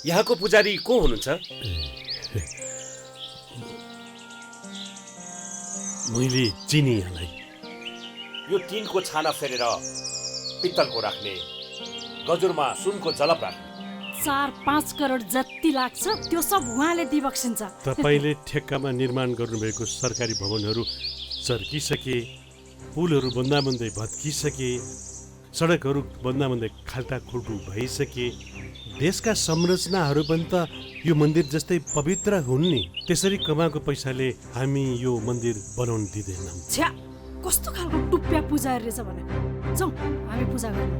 यहाँको पुजारी को हुनुहुन्छ? मैले चिने यहाँलाई। यो टिनको छाना फेरेर पित्तलको राख्ने, गजुरमा सुनको जलप राख्ने। 4-5 करोड जति लाग्छ त्यो सब उहाँले दिबक्सिन्छ। तपाईँले ठेक्कामा निर्माण गर्नुभएको सरकारी भवनहरू चर्किसके, पुलहरू बन्दा बन्दै भत्किसके, सडकहरू बन्दा बन्दै खाल्टा खुल्टु भइसके, देशका संरचनाहरू पनि त यो मन्दिर जस्तै पवित्र हुन् नि। त्यसरी कमाएको पैसाले हामी यो मन्दिर बनाउन दिँदैनौँ। छ्या, कस्तो खालको टुप्प्या पुजारी रहेछ भने। जाउँ हामी पूजा गर्नु।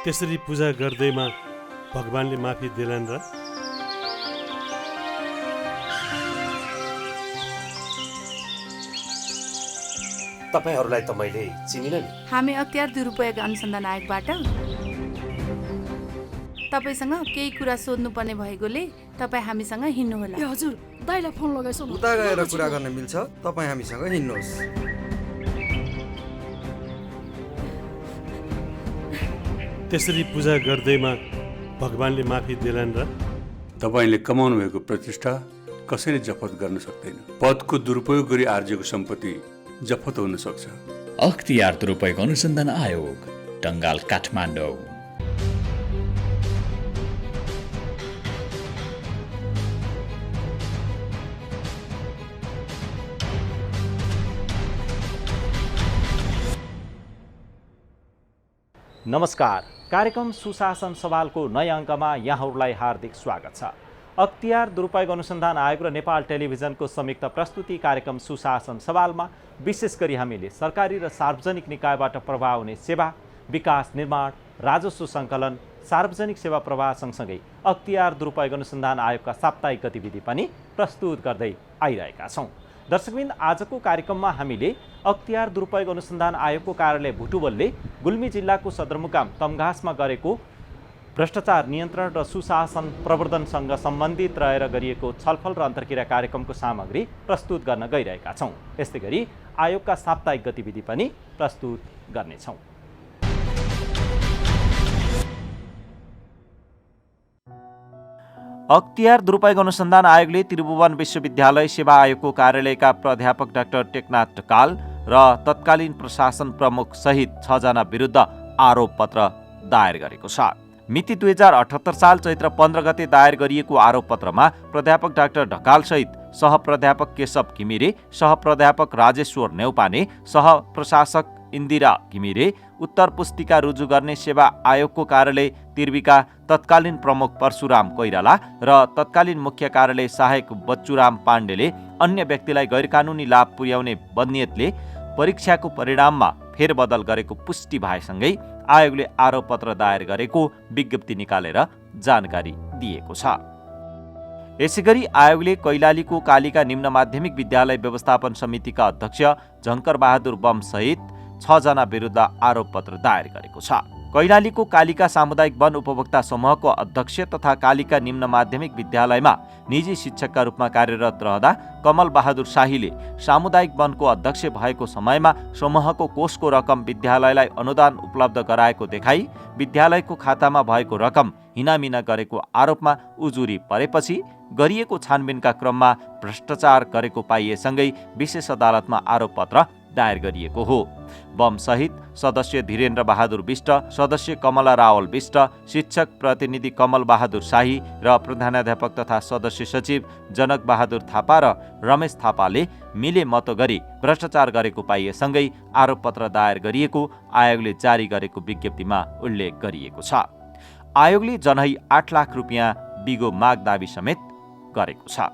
त्यसरी पूजा गर्दैमा भगवानले माफी दिलान् र? तपाईहरूलाई त मैले चिनिन नि। हामी अख्तियार दुरुपयोग अनुसन्धान आयोगबाट तपाईसँग केही कुरा सोध्नुपर्ने भएकोले तपाईँ हामीसँग हिँड्नुहोला। ए हजुर, दाइलाई फोन लगाइसो। उता गएर कुरा गर्न मिल्छ, तपाईँ हामीसँग हिँड्नुहोस्। त्यसरी पूजा गर्दैमा भगवानले माफी दिलान् र? तपाईँले कमाउनु भएको प्रतिष्ठा कसैले जफत गर्न सक्दैन। पदको दुरुपयोग गरी आर्जेको सम्पत्ति जफत हुन सक्छ। अख्तियार दुरुपयोग अनुसन्धान आयोग, टङ्गाल, काठमाडौँ। नमस्कार, कार्यक्रम सुशासन सवालको नयाँ अङ्कमा यहाँहरूलाई हार्दिक स्वागत छ। अख्तियार दुरुपयोग अनुसन्धान आयोग र नेपाल टेलिभिजनको संयुक्त प्रस्तुति कार्यक्रम सुशासन सवालमा विशेष गरी हामीले सरकारी र सार्वजनिक निकायबाट प्रवाह हुने सेवा, विकास, निर्माण, राजस्व सङ्कलन, सार्वजनिक सेवा प्रवाह सँगसँगै अख्तियार दुरुपयोग अनुसन्धान आयोगका साप्ताहिक गतिविधि पनि प्रस्तुत गर्दै आइरहेका छौँ। दर्शकबिन, आजको कार्यक्रममा हामीले अख्तियार दुरुपयोग अनुसन्धान आयोगको कार्यालय भुटुवलले गुल्मी जिल्लाको सदरमुकाम तमघासमा गरेको भ्रष्टाचार नियन्त्रण र सुशासन प्रवर्धनसँग सम्बन्धित रहेर गरिएको छलफल र अन्तर्क्रिया कार्यक्रमको सामग्री प्रस्तुत गर्न गइरहेका छौँ। यस्तै गरी आयोगका साप्ताहिक गतिविधि पनि प्रस्तुत गर्नेछौँ। अख्तियार दुरुपयोग अनुसन्धान आयोगले त्रिभुवन विश्वविद्यालय सेवा आयोगको कार्यालयका प्राध्यापक डाक्टर टेकनाथ ढकाल र तत्कालीन प्रशासन प्रमुख सहित 6 जना विरुद्ध आरोप पत्र दायर गरेको छ। मिति 2078 साल चैत्र 15 गते दायर गरिएको आरोप पत्रमा प्राध्यापक डाक्टर ढकाल सहित सहप्राध्यापक केशव घिमिरे, सहप्राध्यापक राजेश्वर नेउपाने, सहप्रशासक इन्दिरा घिमिरे, उत्तर पुस्तिका रुजु गर्ने सेवा आयोगको कार्यालय तिर्वीका तत्कालीन प्रमुख परशुराम कोइराला र तत्कालीन मुख्य कार्यालय सहायक बच्चुराम पाण्डेले अन्य व्यक्तिलाई गैरकानुनी लाभ पुर्याउने बदनियतले परीक्षाको परिणाममा फेरबदल गरेको पुष्टि भएसँगै आयोगले आरोप पत्र दायर गरेको विज्ञप्ति निकालेर जानकारी दिएको छ। यसैगरी आयोगले कैलालीको कालिका निम्न माध्यमिक विद्यालय व्यवस्थापन समितिका अध्यक्ष झङ्कर बहादुर बम सहित 6 जना विरुद्ध आरोप पत्र दायर गरेको छ। कैलालीको कालिका सामुदायिक वन उपभोक्ता समूहको अध्यक्ष तथा कालिका निम्न माध्यमिक विद्यालयमा निजी शिक्षकका रूपमा कार्यरत रहँदा कमल बहादुर शाहीले सामुदायिक वनको अध्यक्ष भएको समयमा समूहको कोषको रकम विद्यालयलाई अनुदान उपलब्ध गराएको देखाई विद्यालयको खातामा भएको रकम हिनामिना गरेको आरोपमा उजुरी परेपछि गरिएको छानबिनका क्रममा भ्रष्टाचार गरेको पाइएसँगै विशेष अदालतमा आरोप पत्र दायर गरिएको हो। बम सहित सदस्य धीरेन्द्र बहादुर विष्ट, सदस्य कमला रावल विष्ट, शिक्षक प्रतिनिधि कमल बहादुर शाही र प्रधानाध्यापक तथा सदस्य सचिव जनक बहादुर थापा र रमेश थापाले मिले मतो गरी भ्रष्टाचार गरेको पाइएसँगै आरोप पत्र दायर गरिएको आयोगले जारी गरेको विज्ञप्तिमा उल्लेख गरिएको छ। आयोगले जनही 8 लाख रुपियाँ बिगो माग दाबी समेत गरेको छ।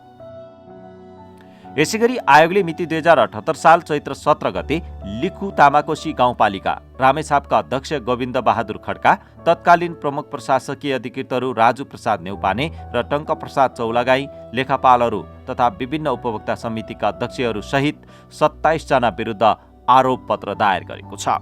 यसैगरी आयोगले मिति 2078 साल चैत्र 17 गते लिखु तामाकोशी गाउँपालिका रामेछापका अध्यक्ष गोविन्द बहादुर खड्का, तत्कालीन प्रमुख प्रशासकीय अधिकृतहरू राजु प्रसाद नेउपाने र टङ्क प्रसाद चौलागाई, लेखापालहरू तथा विभिन्न उपभोक्ता समितिका अध्यक्षहरू सहित 27 जना विरुद्ध आरोप पत्र दायर गरेको छ।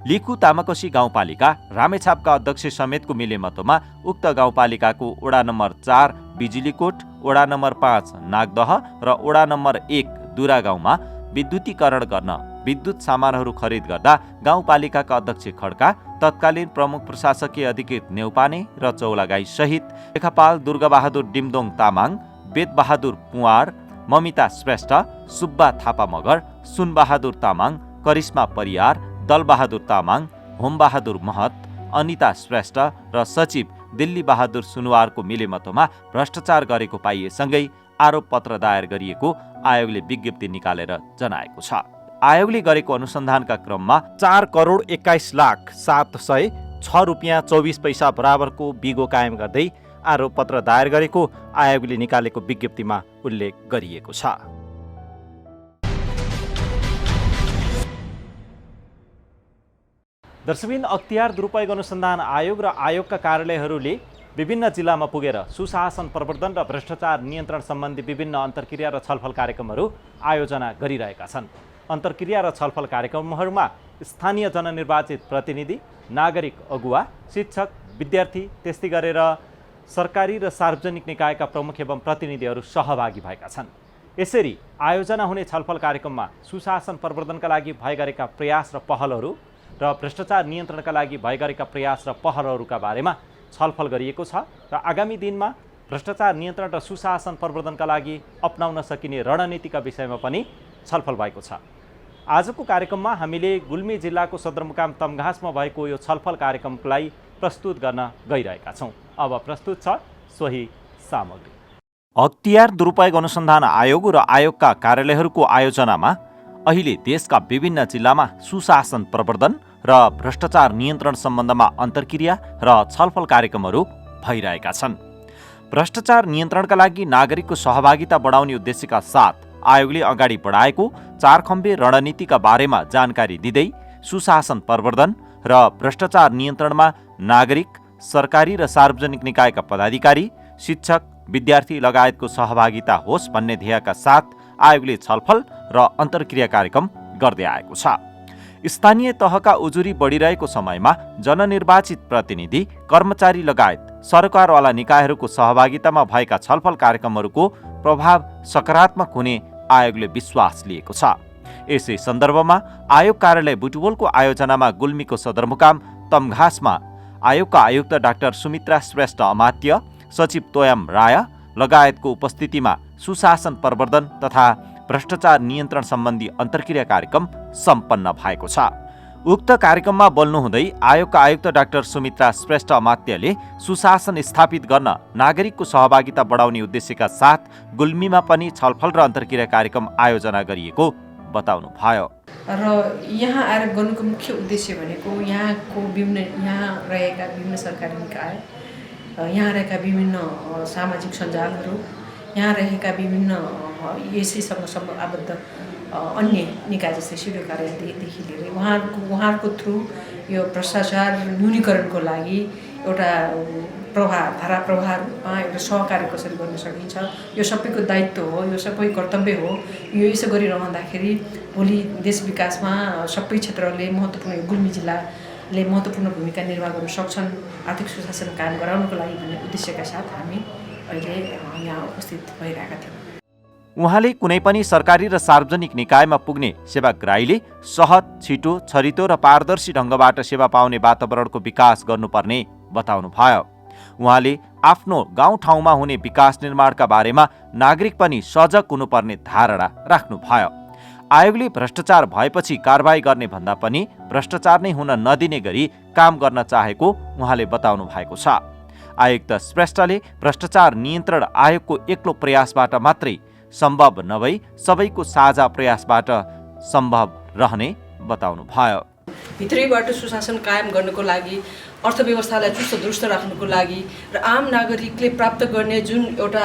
लिखु तामाकोशी गाउँपालिका रामेछापका अध्यक्ष समेतको मिलेमतोमा उक्त गाउँपालिकाको वडा नम्बर 4 बिजुलीकोट, वडा नम्बर 5 नागदह र वडा नम्बर 1 दुरा गाउँमा विद्युतीकरण गर्न विद्युत सामानहरू खरिद गर्दा गाउँपालिकाका अध्यक्ष खड्का, तत्कालीन प्रमुख प्रशासकीय अधिकृत नेउपाने र चौलागाई सहित लेखापाल दुर्गाबहादुर डिमदोङ तामाङ, वेदबहादुर पुवार, ममिता श्रेष्ठ, सुब्बा थापा मगर, सुनबहादुर तामाङ, करिश्मा परियार, दलबहादुर तामाङ, होमबहादुर महत, अनिता श्रेष्ठ र सचिव दिल्ली बहादुर सुनवारको मिलेमतोमा भ्रष्टाचार गरेको पाइएसँगै आरोपपत्र दायर गरिएको आयोगले विज्ञप्ति निकालेर जनाएको छ। आयोगले गरेको अनुसन्धानका क्रममा 4,21,706 रुपियाँ 24 पैसा बराबरको बिगो कायम गर्दै आरोपपत्र दायर गरेको आयोगले निकालेको विज्ञप्तिमा उल्लेख गरिएको छ। दर्शकबिन, अख्तियार दुरुपयोग अनुसन्धान आयोग र आयोगका कार्यालयहरूले विभिन्न जिल्लामा पुगेर सुशासन प्रवर्धन र भ्रष्टाचार नियन्त्रण सम्बन्धी विभिन्न अन्तर्क्रिया र छलफल कार्यक्रमहरू आयोजना गरिरहेका छन्। अन्तर्क्रिया र छलफल कार्यक्रमहरूमा स्थानीय जननिर्वाचित प्रतिनिधि, नागरिक अगुवा, शिक्षक, विद्यार्थी, त्यस्तै गरेर सरकारी र सार्वजनिक निकायका प्रमुख एवं प्रतिनिधिहरू सहभागी भएका छन्। यसरी आयोजना हुने छलफल कार्यक्रममा सुशासन प्रवर्धनका लागि भएगरेका प्रयास र पहलहरू र भ्रष्टाचार नियन्त्रणका लागि भएगरेका प्रयास र पहलहरूका बारेमा छलफल गरिएको छ र आगामी दिनमा भ्रष्टाचार नियन्त्रण र सुशासन प्रवर्धनका लागि अपनाउन सकिने रणनीतिका विषयमा पनि छलफल भएको छ। आजको कार्यक्रममा हामीले गुल्मी जिल्लाको सदरमुकाम तमघासमा भएको यो छलफल कार्यक्रमलाई प्रस्तुत गर्न गइरहेका छौँ। अब प्रस्तुत छ सोही सामग्री। अख्तियार दुरुपयोग अनुसन्धान आयोग र आयोगका कार्यालयहरूको आयोजनामा अहिले देशका विभिन्न जिल्लामा सुशासन प्रवर्धन र भ्रष्टाचार नियन्त्रण सम्बन्धमा अन्तर्क्रिया र छलफल कार्यक्रमहरू भइरहेका छन्। भ्रष्टाचार नियन्त्रणका लागि नागरिकको सहभागिता बढाउने उद्देश्यका साथ आयोगले अगाडि बढाएको 4 खम्बे रणनीतिका बारेमा जानकारी दिँदै सुशासन प्रवर्धन र भ्रष्टाचार नियन्त्रणमा नागरिक, सरकारी र सार्वजनिक निकायका पदाधिकारी, शिक्षक, विद्यार्थी लगायतको सहभागिता होस् भन्ने ध्येयका साथ आयोगले छलफल र अन्तर्क्रिया कार्यक्रम गर्दै आएको छ। स्थानीय तहका उजुरी बढिरहेको समयमा जननिर्वाचित प्रतिनिधि, कर्मचारी लगायत सरकारवाला निकायहरूको सहभागितामा भएका छलफल कार्यक्रमहरूको प्रभाव सकारात्मक हुने आयोगले विश्वास लिएको छ। यसै सन्दर्भमा आयोग कार्यालय बुटवलको आयोजनामा गुल्मीको सदरमुकाम तमघासमा आयोगका आयुक्त डाक्टर सुमित्रा श्रेष्ठ अमात्य, सचिव तोयाम राय लगायतको उपस्थितिमा सुशासन प्रवर्धन तथा भ्रष्टाचार नियन्त्रण सम्बन्धी अन्तर्क्रिया कार्यक्रम सम्पन्न भएको छ। उक्त कार्यक्रममा बोल्नुहुँदै आयोगका आयुक्त डाक्टर सुमित्रा श्रेष्ठ अमात्यले सुशासन स्थापित गर्न नागरिकको सहभागिता बढाउने उद्देश्यका साथ गुल्मीमा पनि छलफल र अन्तर्क्रिया कार्यक्रम आयोजना गरिएको बताउनु भयो। र यहाँ आएर गर्नुको मुख्य उद्देश्य भनेको यहाँ रहेका विभिन्न सरकारी निकाय, यहाँ रहेका विभिन्न सामाजिक सञ्जालहरू, यहाँ रहेका विभिन्न यसैसँग आबद्ध अन्य निकाय जस्तै सिडिओ कार्यालयदेखि लिएर उहाँहरूको थ्रु यो भ्रष्टाचार न्यूनीकरणको लागि एउटा धारा प्रवाह रूपमा एउटा सहकार्य कसरी गर्न सकिन्छ, यो सबैको दायित्व हो, यो सबै कर्तव्य हो। यो यसो गरिरहँदाखेरि भोलि देश विकासमा सबै क्षेत्रले महत्त्वपूर्ण, गुल्मी जिल्लाले महत्त्वपूर्ण भूमिका निर्वाह गर्न सक्छन् आर्थिक सुशासन कायम गराउनको लागि भन्ने उद्देश्यका साथ हामी अहिले यहाँ उपस्थित भइरहेका थियौँ। उहाँले कुनै पनि सरकारी र सार्वजनिक निकायमा पुग्ने सेवाग्राहीले सहज, छिटो, छरितो र पारदर्शी ढङ्गबाट सेवा पाउने वातावरणको विकास गर्नुपर्ने बताउनु भयो। उहाँले आफ्नो गाउँठाउँमा हुने विकास निर्माणका बारेमा नागरिक पनि सजग हुनुपर्ने धारणा राख्नुभयो। आयोगले भ्रष्टाचार भएपछि कारबाही गर्ने भन्दा पनि भ्रष्टाचार नै हुन नदिने गरी काम गर्न चाहेको उहाँले बताउनु भएको छ। आयुक्त श्रेष्ठले भ्रष्टाचार नियन्त्रण आयोगको एक्लो प्रयासबाट मात्रै सम्भव नभई सबैको साझा प्रयासबाट सम्भव रहने बताउनु भयो। भित्रैबाट सुशासन कायम गर्नको लागि, अर्थव्यवस्थालाई चुस्त दुरुस्त राख्नुको लागि र आम नागरिकले प्राप्त गर्ने जुन एउटा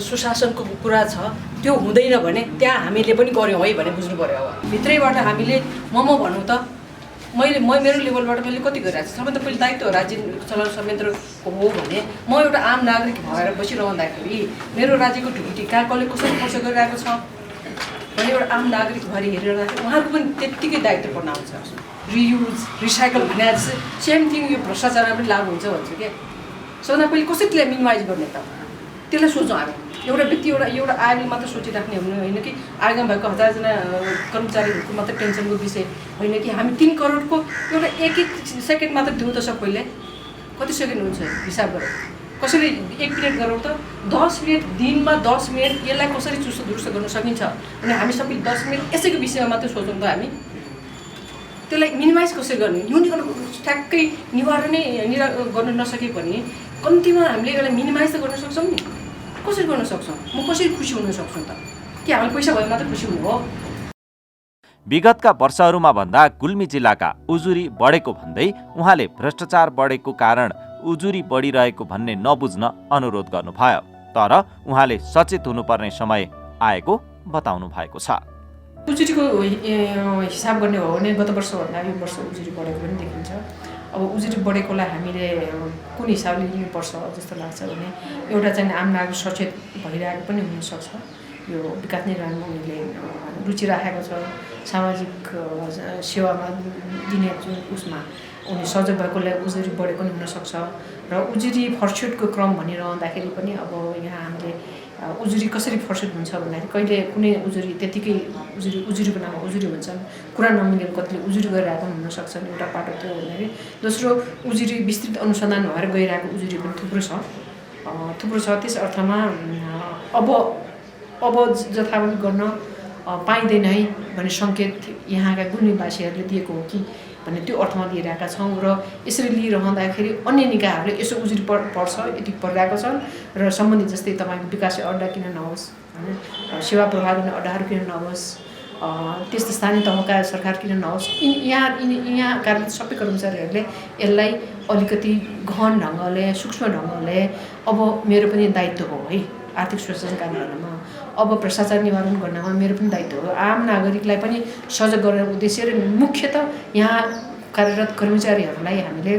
सुशासनको कुरा छ त्यो हुँदैन भने त्यहाँ हामीले पनि गऱ्यौँ है भने बुझ्नु पर्यो। अब भित्रैबाट हामीले म भनौँ त मेरो लेभलबाट मैले कति गरिरहेको छु, सबभन्दा पहिले दायित्व राज्य चलाउन संयन्त्रको हो भने म एउटा आम नागरिक भएर बसिरहँदाखेरि मेरो राज्यको ढुकुटी कहाँ कसले कसरी खर्च गरिरहेको छ भने एउटा आम नागरिक भएर हेरिरहँदाखेरि उहाँहरूको पनि त्यत्तिकै दायित्व पर्न आउँछ। रियुज, रिसाइकल भने जस्तै सेम थिङ यो भ्रष्टाचारमा पनि लागु हुन्छ भन्छ क्या। सबभन्दा पहिले कसरी त्यसलाई मिनिमाइज गर्ने त त्यसलाई सोचौँ हामी। एउटा व्यक्ति एउटा आयोगले मात्र सोचिराख्ने होइन कि आयोगमा भएको 1000जना कर्मचारीहरूको मात्र टेन्सनको विषय होइन कि हामी 3 करोडको एउटा एक सेकेन्ड मात्र दिउँ त सबैले। कति सेकेन्ड हुन्छ हिसाब गरेर कसरी 1 मिनट गरौँ त 10 मिनट दिनमा 10 मिनट यसलाई कसरी चुस्त दुरुस्त गर्न सकिन्छ अनि हामी सबै 10 मिनट यसैको विषयमा मात्र सोचौँ त हामी त्यसलाई मिनिमाइज कसरी गर्ने ठ्याक्कै निवारणै गर्न नसके पनि कम्तीमा हामीले यसलाई मिनिमाइज त गर्न सक्छौँ नि। कसरी गर्न सक्छौँ म कसरी खुसी हुन सक्छौँ त कि हामीले पैसा भयो मात्र खुसी हुनु हो। विगतका वर्षहरूमा भन्दा गुल्मी जिल्लाका उजुरी बढेको भन्दै उहाँले भ्रष्टाचार बढेको कारण उजुरी बढिरहेको भन्ने नबुझ्न अनुरोध गर्नुभयो। तर उहाँले सचेत हुनुपर्ने समय आएको बताउनु भएको छ। उजुरीको हिसाब गर्ने हो भने गत वर्षभन्दा यो वर्ष उजुरी बढेको पनि देखिन्छ। अब उजुरी बढेकोलाई हामीले कुन हिसाबले लिनुपर्छ जस्तो लाग्छ भने एउटा चाहिँ आम नागरिक सचेत भइरहेको पनि हुनसक्छ। यो विकास निर्माणमा उनीहरूले रुचि राखेको छ, सामाजिक सेवामा दिने जुन उसमा उनी सजग भएकोलाई उजुरी बढेको पनि हुनसक्छ। र उजुरी फर्स्युटको क्रम भनिरहँदाखेरि पनि अब यहाँ हामीले उजुरी कसरी फर्स्युट हुन्छ भन्दाखेरि कहिले कुनै उजुरी त्यतिकै उजुरीको नाममा उजुरी हुन्छन्, कुरा नमिलेर कतिले उजुरी गरिरहेको पनि हुनसक्छन्। एउटा पाटो त्यो भन्दाखेरि दोस्रो उजुरी विस्तृत अनुसन्धान भएर गइरहेको उजुरी पनि थुप्रो छ। त्यस अर्थमा अब जथावत गर्न पाइँदैन है भन्ने सङ्केत यहाँका गुल्मीवासीहरूले दिएको हो कि भन्ने त्यो अर्थमा लिइरहेका छौँ। र यसरी लिइरहँदाखेरि अन्य निकायहरूले यसो उजुरी पर्छ यति परिरहेको छन् र सम्बन्धित जस्तै तपाईँको विकास अड्डा किन नहोस् होइन, सेवा प्रवाह गर्ने अड्डाहरू किन नहोस्, त्यस्तो स्थानीय तहका सरकार किन नहोस्, यहाँ कार्यालय सबै कर्मचारीहरूले यसलाई अलिकति गहन ढङ्गले सूक्ष्म ढङ्गले अब मेरो पनि दायित्व हो है आर्थिक सुशासन काम गर्नमा, अब भ्रष्टाचार निवारण गर्नमा मेरो पनि दायित्व हो। आम नागरिकलाई पनि सजग गर्ने उद्देश्य र मुख्यतः यहाँ कार्यरत कर्मचारीहरूलाई हामीले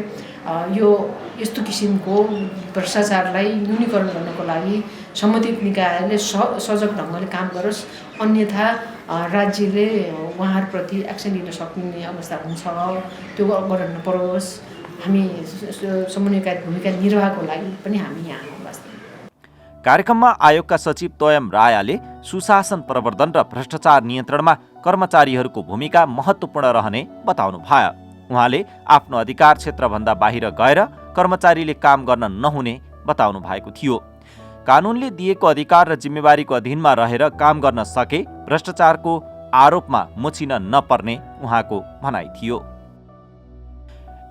यो यस्तो किसिमको भ्रष्टाचारलाई न्यूनीकरण गर्नको लागि सम्बन्धित निकायले सजग ढङ्गले काम गरोस्, अन्यथा राज्यले उहाँहरूप्रति एक्सन लिन सक्ने अवस्था हुन्छ, त्यो गर्न नपरोस्। हामी समन्वयकारी भूमिका निर्वाहको लागि पनि हामी यहाँ कार्यक्रममा आयोगका सचिव तोयम रायाले सुशासन प्रवर्धन र भ्रष्टाचार नियन्त्रणमा कर्मचारीहरूको भूमिका महत्त्वपूर्ण रहने बताउनु भयो। उहाँले आफ्नो अधिकार क्षेत्रभन्दा बाहिर गएर कर्मचारीले काम गर्न नहुने बताउनु भएको थियो। कानुनले दिएको अधिकार र जिम्मेवारीको अधीनमा रहेर काम गर्न सके भ्रष्टाचारको आरोपमा मोचिन नपर्ने उहाँको भनाइ थियो।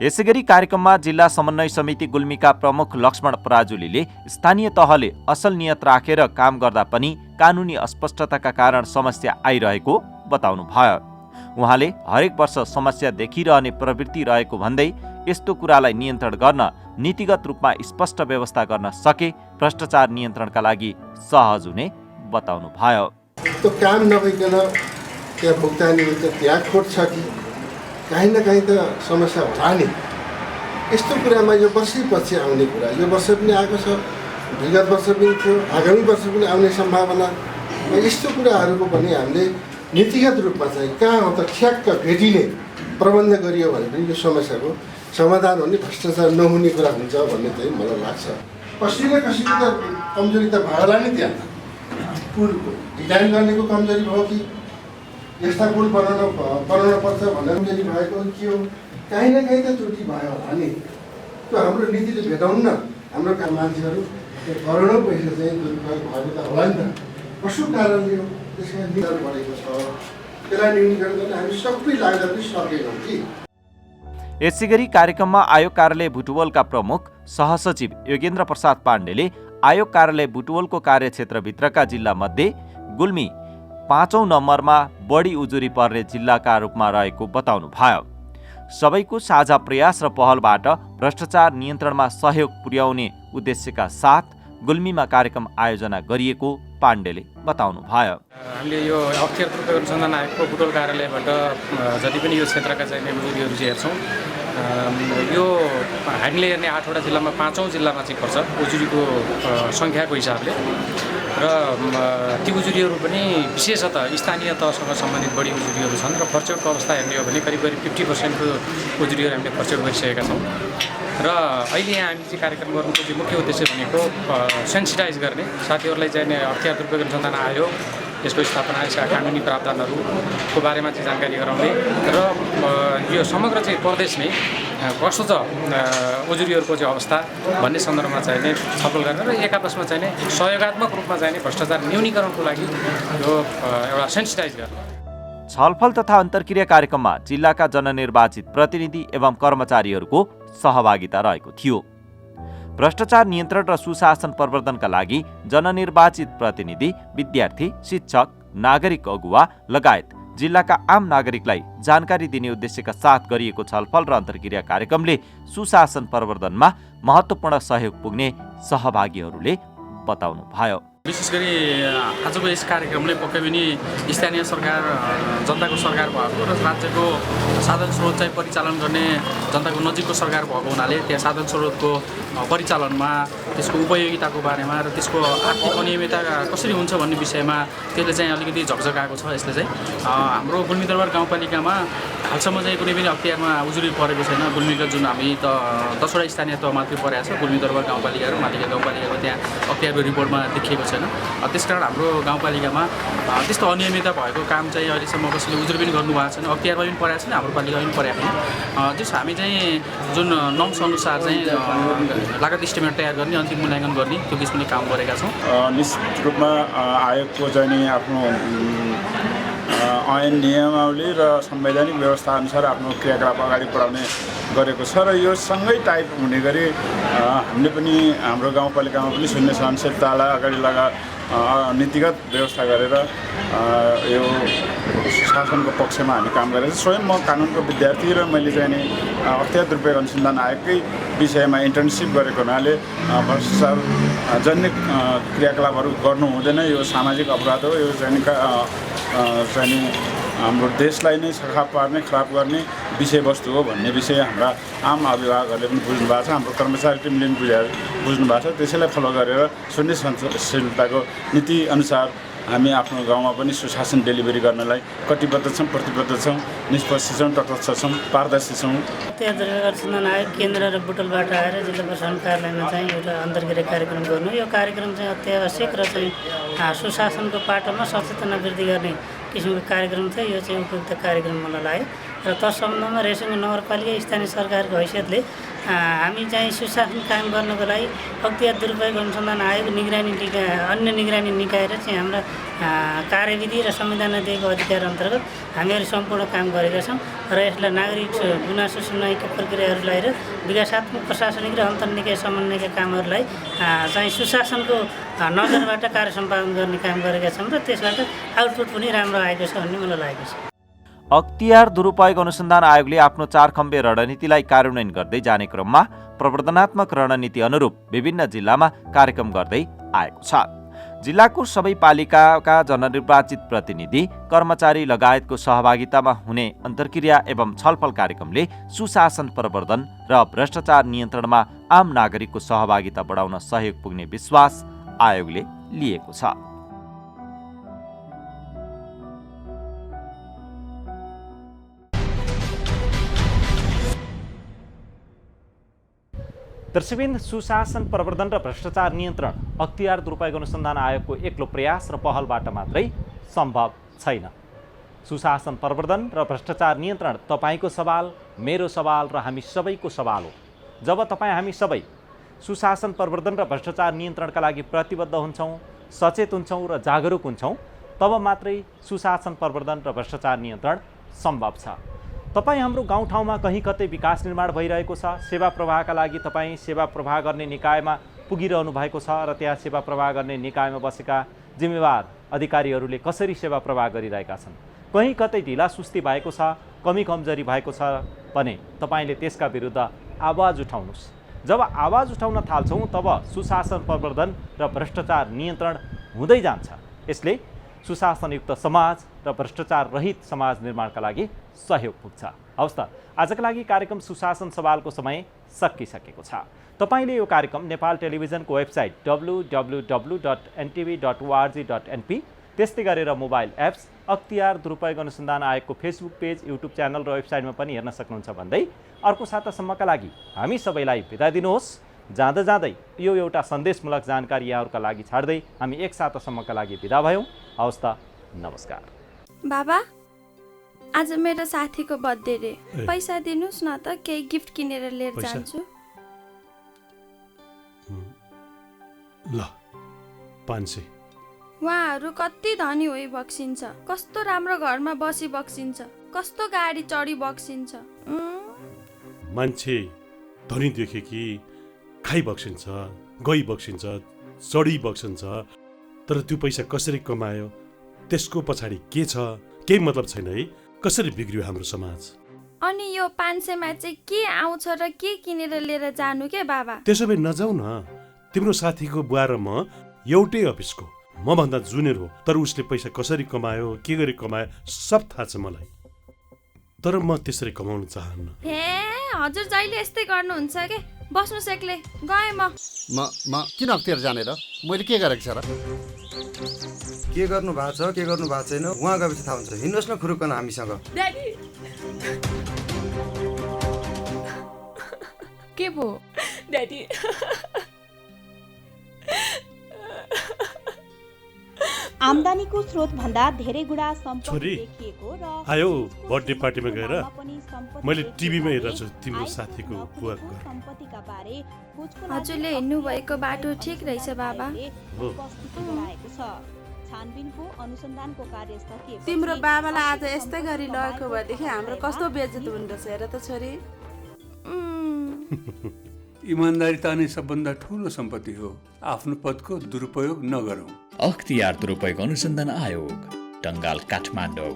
यसैगरी कार्यक्रममा जिल्ला समन्वय समिति गुल्मीका प्रमुख लक्ष्मण पराजुलीले स्थानीय तहले असल नियत राखेर काम गर्दा पनि कानुनी अस्पष्टताका कारण समस्या आइरहेको बताउनु भयो। उहाँले हरेक वर्ष समस्या देखिरहने प्रवृत्ति रहेको भन्दै यस्तो कुरालाई नियन्त्रण गर्न नीतिगत रूपमा स्पष्ट व्यवस्था गर्न सके भ्रष्टाचार नियन्त्रणका लागि सहज हुने बताउनु भयो। त्यो काम नभइकन त्यहाँ भुक्तानी हुन्छ, त्यहाँ खोट छ कि कहीँ न कहीँ त समस्या होला नि। यस्तो कुरामा यो वर्षैपछि आउने कुरा, यो वर्ष पनि आएको छ, विगत वर्ष पनि थियो, आगामी वर्ष पनि आउने सम्भावना। यस्तो कुराहरूको पनि हामीले नीतिगत रूपमा चाहिँ कहाँ हो त ठ्याक्क भेटिने प्रबन्ध गरियो भने पनि यो समस्याको समाधान हुने, भ्रष्टाचार नहुने कुरा हुन्छ भन्ने चाहिँ मलाई लाग्छ। कसै न कसैको त कमजोरी त भयो होला नि, त्यहाँ पुलको डिजाइन गर्नेको कमजोरी भयो कि यस्ता पुल बनाउन पर्छ भनेर कमजोरी भएको के हो, कहीँ न कहीँ त त्रुटि भयो होला नि। त्यो हाम्रो नीतिले भेटाउनु न, हाम्रो मान्छेहरू त्यो करोडौँ पैसा चाहिँ दुरुपयोग भएको त होला नि त, कसो कारणले हो, त्यसमा नियन्त्रण बढेको छ, त्यसलाई न्यूनीकरण गर्न हामी सबै लाग्दा पनि सकेनौँ कि। यसैगरी कार्यक्रममा आयोग कार्यालय बुटवलका प्रमुख सहसचिव योगेन्द्र प्रसाद पाण्डेले आयोग कार्यालय बुटवलको कार्यक्षेत्रभित्रका जिल्लामध्ये गुल्मी 5औं नम्बरमा बढी उजुरी पर्ने जिल्लाका रूपमा रहेको बताउनु भयो। सबैको साझा प्रयास र पहलबाट भ्रष्टाचार नियन्त्रणमा सहयोग पुर्याउने उद्देश्यका साथ गुल्मीमा कार्यक्रम आयोजना गरिएको पाण्डेले बताउनु भयो। हामीले यो अख्तियार पूर्वक अनुसन्धान आयोगको बुटवल कार्यालयबाट जति पनि यो क्षेत्रका चाहिने उजुरीहरू हेर्छौँ यो हामीले हेर्ने 8वटा जिल्लामा 5औं जिल्लामा चाहिँ पर्छ उजुरीको सङ्ख्याको हिसाबले र ती उजुरीहरू पनि विशेषतः स्थानीय तहसँग सम्बन्धित बढी उजुरीहरू छन् र फर्चौटको अवस्था हेर्ने हो भने करिब 50% को उजुरीहरू हामीले फर्चौट गरिसकेका छौँ र अहिले यहाँ हामी चाहिँ कार्यक्रम गर्नुको चाहिँ मुख्य उद्देश्य भनेको सेन्सिटाइज गर्ने साथीहरूलाई चाहिँ अख्तियार दुरुपयोग अनुसन्धान आयोग यसको स्थापना यसका कानुनी प्रावधानहरूको बारेमा चाहिँ जानकारी गराउने र यो समग्र चाहिँ प्रदेश नै कस्तो छ उजुरीहरूको चाहिँ अवस्था भन्ने सन्दर्भमा चाहिँ नै छलफल गर्ने र एक आपसमा चाहिँ नै सहयोगात्मक रूपमा चाहिँ नै भ्रष्टाचार न्यूनीकरणको लागि यो एउटा सेन्सिटाइज गर्ने। छलफल तथा अन्तर्क्रिया कार्यक्रममा जिल्लाका जननिर्वाचित प्रतिनिधि एवं कर्मचारीहरूको सहभागिता रहेको थियो। भ्रष्टाचार नियन्त्रण र सुशासन प्रवर्धनका लागि जननिर्वाचित प्रतिनिधि, विद्यार्थी, शिक्षक, नागरिक अगुवा लगायत जिल्लाका आम नागरिकलाई जानकारी दिने उद्देश्यका साथ गरिएको छलफल र अन्तर्क्रिया कार्यक्रमले सुशासन प्रवर्धनमा महत्त्वपूर्ण सहयोग पुग्ने सहभागीहरूले बताउनुभयो। विशेष गरी आजको यस कार्यक्रमले पक्कै पनि स्थानीय सरकार जनताको सरकार भएको र राज्यको साधन स्रोत चाहिँ परिचालन गर्ने जनताको नजिकको सरकार भएको हुनाले त्यहाँ साधन स्रोतको परिचालनमा त्यसको उपयोगिताको बारेमा र त्यसको आर्थिक अनियमितता कसरी हुन्छ भन्ने विषयमा त्यसले चाहिँ अलिकति झकझकाएको छ। यसले चाहिँ हाम्रो गुल्मीदरबार गाउँपालिकामा हालसम्म चाहिँ कुनै पनि अख्तियारमा उजुरी परेको छैन। गुल्मीको जुन हामी त 10वटा स्थानीय तह मात्रै परेको छ, गुल्मीदरबार गाउँपालिका र मालिका गाउँपालिकाको त्यहाँ अख्तियारको रिपोर्टमा देखिएको छैन। त्यसकारण हाम्रो गाउँपालिकामा त्यस्तो अनियमितता भएको काम चाहिँ अहिलेसम्म कसैले उजुरी पनि गर्नुभएको छैन, अख्तियारमा पनि परेको छैन, हाम्रो पालिकामा पनि परेको छैन। त्यस हामी चाहिँ जुन नर्म्स अनुसार चाहिँ लागत इस्टिमेट तयार गर्ने, अन्तिम मूल्याङ्कन गर्ने त्यो किसिमले काम गरेका छौँ। निश्चित रूपमा आयोगको चाहिँ आफ्नो ऐन नियमावली र संवैधानिक व्यवस्था अनुसार आफ्नो क्रियाकलाप अगाडि बढाउने गरेको छ र यो सँगै टाइप हुने गरी हामीले पनि हाम्रो गाउँपालिकामा पनि शून्य सहनशीलतालाई अगाडि लगा नीतिगत व्यवस्था गरेर यो शासनको पक्षमा हामी काम गरेर स्वयं म कानुनको विद्यार्थी र मैले चाहिँ नि अख्तियार दुरुपयोग अनुसन्धान आयोगकै विषयमा इन्टर्नसिप गरेको हुनाले भ्रष्टाचार जन्य क्रियाकलापहरू गर्नु हुँदैन। यो सामाजिक अपराध हो। यो चाहिँ हाम्रो देशलाई नै सखाप पार्ने, खराब गर्ने विषयवस्तु हो भन्ने विषय हाम्रा आम अभिभावकहरूले पनि बुझ्नु भएको छ, हाम्रो कर्मचारी टिमले पनि बुझ्नु भएको छ। त्यसैलाई फलो गरेर शून्य सहनशीलताको नीति अनुसार हामी आफ्नो गाउँमा पनि सुशासन डेलिभरी गर्नलाई कटिबद्ध छौँ, प्रतिबद्ध छौँ, निष्पक्ष छौँ, तटस्थ छौँ, पारदर्शी छौँ। अख्तियार दुरुपयोग अनुसन्धान आयोग केन्द्र र बुटोलबाट आएर जिल्ला प्रशासन कार्यालयमा चाहिँ एउटा अन्तर्क्रिया कार्यक्रम गर्नु। यो कार्यक्रम चाहिँ अत्यावश्यक र चाहिँ सुशासनको पाटोमा सचेतना वृद्धि गर्ने किसिमको कार्यक्रम थियो। यो चाहिँ उपयुक्त कार्यक्रम मलाई लाग्यो र तस सम्बन्धमा रेसुङ्गे नगरपालिका स्थानीय सरकारको हैसियतले हामी चाहिँ सुशासन कायम गर्नको लागि अख्तियार दुरुपयोग अनुसन्धान आयोग निगरानी निकाय, अन्य निगरानी निकाय र चाहिँ हाम्रा कार्यविधि र संविधानले दिएको अधिकार अन्तर्गत हामीहरू सम्पूर्ण काम गरेका छौँ र यसलाई नागरिक गुनासो सुनवाईका प्रक्रियाहरूलाई र विकासात्मक, प्रशासनिक र अन्तर्निकाय समन्वयका कामहरूलाई चाहिँ सुशासनको नजरबाट कार्य सम्पादन गर्ने काम गरेका छौँ र त्यसबाट आउटपुट पनि राम्रो आएको छ भन्ने मलाई लागेको छ। अख्तियार दुरुपयोग अनुसन्धान आयोगले आफ्नो 4 खम्बे रणनीतिलाई कार्यान्वयन गर्दै जाने क्रममा प्रवर्धनात्मक रणनीति अनुरूप विभिन्न जिल्लामा कार्यक्रम गर्दै आएको छ। जिल्लाको सबै पालिकाका जननिर्वाचित प्रतिनिधि, कर्मचारी लगायतको सहभागितामा हुने अन्तर्क्रिया एवं छलफल कार्यक्रमले सुशासन प्रवर्धन र भ्रष्टाचार नियन्त्रणमा आम नागरिकको सहभागिता बढाउन सहयोग पुग्ने विश्वास आयोगले लिएको छ। दर्शकवृन्द, सुशासन प्रवर्धन र भ्रष्टाचार नियन्त्रण अख्तियार दुरुपयोग अनुसन्धान आयोगको एक्लो प्रयास र पहलबाट मात्रै सम्भव छैन। सुशासन प्रवर्धन र भ्रष्टाचार नियन्त्रण तपाईँको सवाल, मेरो सवाल र हामी सबैको सवाल हो। जब तपाईँ हामी सबै सुशासन प्रवर्धन र भ्रष्टाचार नियन्त्रणका लागि प्रतिबद्ध हुन्छौँ, सचेत हुन्छौँ र जागरुक हुन्छौँ, तब मात्रै सुशासन प्रवर्धन र भ्रष्टाचार नियन्त्रण सम्भव छ। तपाईँ हाम्रो गाउँठाउँमा कहीँ कतै विकास निर्माण भइरहेको छ, सेवा प्रवाहका लागि तपाईँ सेवा प्रवाह गर्ने निकायमा पुगिरहनु भएको छ र त्यहाँ सेवा प्रवाह गर्ने निकायमा बसेका जिम्मेवार अधिकारीहरूले कसरी सेवा प्रवाह गरिरहेका छन्, कहीँ कतै ढिला सुस्ती भएको छ, कमी कमजोरी भएको छ भने तपाईँले त्यसका विरुद्ध आवाज उठाउनुहोस्। जब आवाज उठाउन थाल्छौँ तब सुशासन प्रवर्धन र भ्रष्टाचार नियन्त्रण हुँदै जान्छ। यसले सुशासनयुक्त समाज र भ्रष्टाचार रहित समाज निर्माणका लागि सहयोग पुग्छ। हवस् त, आजका लागि कार्यक्रम सुशासन सवालको समय सकिसकेको छ। तपाईँले यो कार्यक्रम नेपाल टेलिभिजनको वेबसाइट www.ntv.org.np, त्यस्तै गरेर मोबाइल एप्स, अख्तियार दुरुपयोग अनुसन्धान आयोगको फेसबुक पेज, युट्युब च्यानल र वेबसाइटमा पनि हेर्न सक्नुहुन्छ भन्दै अर्को सातासम्मका लागि हामी सबैलाई बिदा दिनुहोस्। जाँदा जाँदै यो एउटा सन्देशमूलक जानकारी यहाँहरूका लागि छाड्दै हामी एक सातासम्मका लागि बिदा भयौँ। हवस् त, नमस्कार। बाबा, आज मेरो साथीको बर्थडे रे, पैसा दिनुहोस् न त, केही गिफ्ट किनेर लिएर जान्छु। ल 500। उहाँहरू कति धनी होइ बक्सिन्छ, कस्तो राम्रो घरमा बसी बक्सिन्छ, कस्तो गाडी चढी बक्सिन्छ। मान्छे धनी देखे कि खाइ बक्सिन्छ, गई बक्सिन्छ, चढी बक्सिन्छ, तर त्यो पैसा कसरी कमायो, त्यसको पछाडि के छ, केही मतलब छैन है। कसरी बिग्रियो हाम्रो समाज। अनि यो 500 मा चाहिँ के आउँछ र के किनेर लिएर जानु के बाबा? त्यसो भए नजाऊ न। तिम्रो साथीको बुवा र म एउटै अफिसको, म भन्दा जुनियर हो, तर उसले पैसा कसरी कमायो, के गरी कमायो सब थाहा छ मलाई। तर म त्यसरी कमाउन चाहन्न। हे हजुर जहिले यस्तै गर्नुहुन्छ के? बस्नु सेक्ले, गए म किन अख्तियार जाने र? मैले के गरेको छ र? के गर्नु भएको छ, के गर्नु भएको छैन उहाँ गएपछि थाहा हुन्छ। हिँड्नुहोस् न खुरुक्कन हामीसँग। ड्याडी के भो ड्याडी? आम्दानीको स्रोत भन्दा धेरै गुणा सम्पत्ति छोरी देखिएको र आयो बर्थडे पार्टीमा गएर मैले टिभीमा हेरेको छु तिम्रो साथीको बुवाको घर। सम्पत्तिका बारे हजुरले हिँड्नु भएको बाटो ठिक रहेछ बाबा। छानबिनको अनुसन्धानको कार्य सकिएपछि तिम्रो बाबालाई आज यस्तै गरी लगेको भएदेखि हाम्रो कस्तो बेइज्जत हुँदो रहेछ हेर त छोरी। इमान्दारिता नै सबभन्दा ठुलो सम्पत्ति हो। आफ्नो पदको दुरुपयोग नगरौँ। अख्तियार दुरुपयोग अनुसन्धान आयोग, टंगाल, काठमाडौँ।